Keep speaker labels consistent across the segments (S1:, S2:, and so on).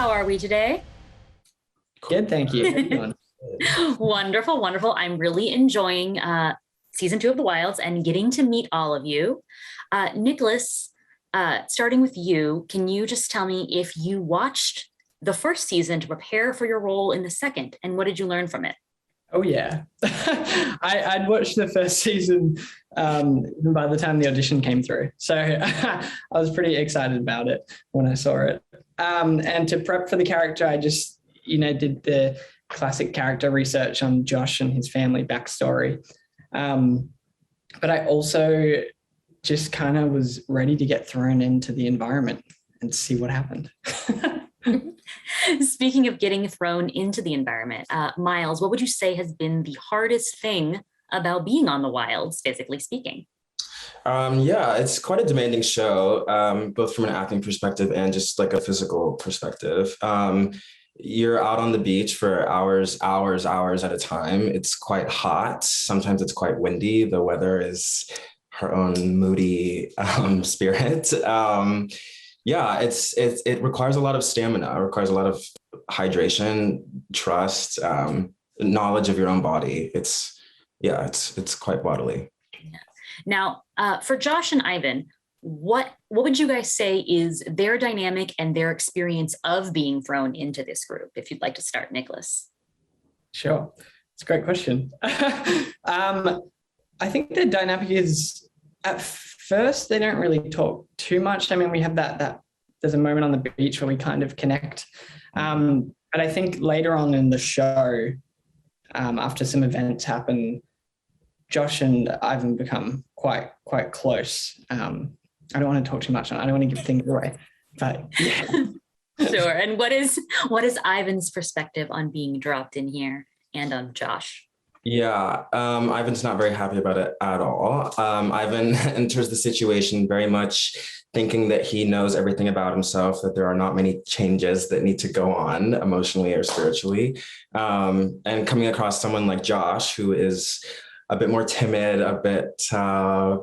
S1: How are we today?
S2: Good, thank you.
S1: Wonderful, wonderful. I'm really enjoying season 2 of The Wilds and getting to meet all of you. Nicholas, starting with you, can you just tell me if you watched the first season to prepare for your role in the second, and what did you learn from it?
S2: Oh yeah, I'd watched the first season even by the time the audition came through, so I was pretty excited about it when I saw it. And to prep for the character, I just did the classic character research on Josh and his family backstory, but I also just kind of was ready to get thrown into the environment and see what happened.
S1: Speaking of getting thrown into the environment, Miles, what would you say has been the hardest thing about being on the Wilds, physically speaking?
S3: Yeah, it's quite a demanding show, both from an acting perspective and just like a physical perspective. You're out on the beach for hours at a time. It's quite hot. Sometimes it's quite windy. The weather is her own moody spirit. Yeah, it requires a lot of stamina. It requires a lot of hydration, trust, knowledge of your own body. It's quite bodily.
S1: Now, for Josh and Ivan, what would you guys say is their dynamic and their experience of being thrown into this group? If you'd like to start, Nicholas.
S2: Sure, it's a great question. I think the dynamic is, at first they don't really talk too much. I mean, we have that there's a moment on the beach where we kind of connect, but I think later on in the show, after some events happen, Josh and Ivan become quite close. I don't want to talk too much on it. I don't want to give things away, but yeah.
S1: Sure. And what is Ivan's perspective on being dropped in here, and on Josh?
S3: Yeah, Ivan's not very happy about it at all. Ivan enters the situation very much thinking that he knows everything about himself, that there are not many changes that need to go on emotionally or spiritually. And coming across someone like Josh, who is a bit more timid, a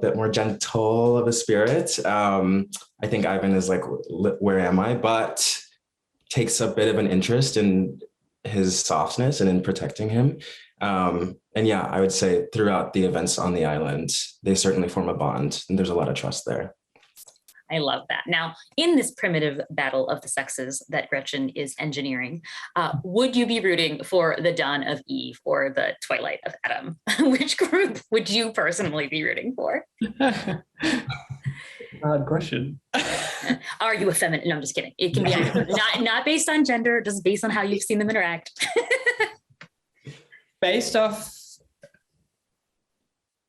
S3: bit more gentle of a spirit. I think Ivan is like, where am I? But takes a bit of an interest in his softness and in protecting him. And yeah, I would say throughout the events on the island, they certainly form a bond, and there's a lot of trust there.
S1: I love that. Now, in this primitive battle of the sexes that Gretchen is engineering, would you be rooting for the dawn of Eve or the twilight of Adam? Which group would you personally be rooting for?
S2: Hard question.
S1: Are you a feminine? No, I'm just kidding. It can be not based on gender, just based on how you've seen them interact.
S2: Based off,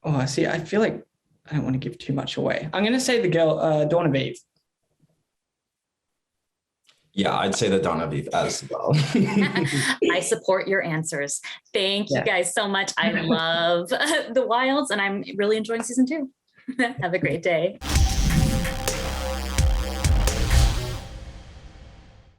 S2: I feel like I don't want to give too much away. I'm going to say the girl, Dawn of Eve.
S3: Yeah, I'd say the Dawn of Eve as well.
S1: I support your answers. Thank you guys so much. I love The Wilds, and I'm really enjoying season 2. Have a great day.